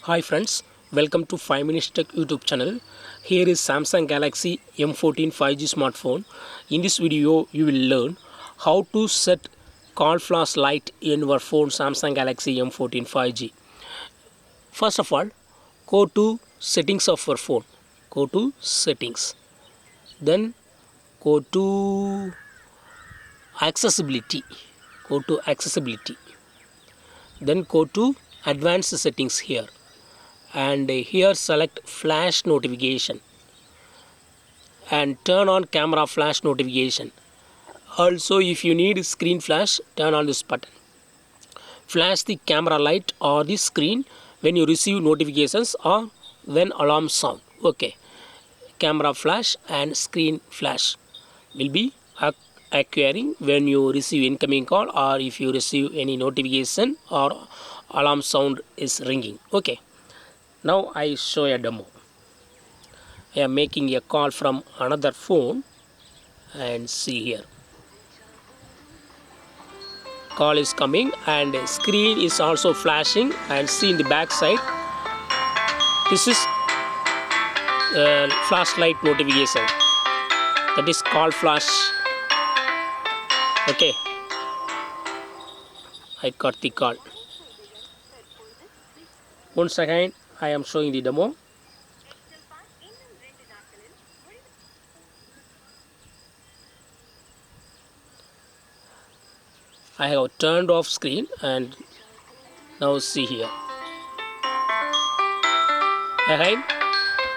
Hi friends, welcome to 5 Minutes Tech YouTube channel. Here is Samsung Galaxy M14 5G smartphone. In this video, you will learn how to set call flash light in your phone Samsung Galaxy M14 5G. First of all, go to settings of your phone. Go to settings. Then go to accessibility. Go to accessibility. Then go to advanced settings here. And here select flash notification and turn on camera flash notification. Also, if you need screen flash, turn on this button. Flash the camera light or the screen when you receive notifications or when alarm sound. Okay, camera flash and screen flash will be acquiring when you receive incoming call or if you receive any notification or alarm sound is ringing. Okay, now I show a demo. I am making a call from another phone and see here. Call is coming and screen is also flashing, and see in the back side. This is flashlight notification. That is call flash. Okay, I got the call. Once again, I am showing the demo. I have turned off screen and now see here. Again,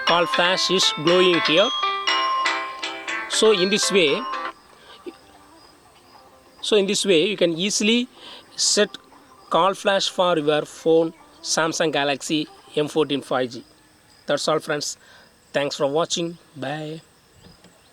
call flash is glowing here. So in this way, you can easily set call flash for your phone Samsung Galaxy M14 5G. That's all friends. Thanks for watching. Bye.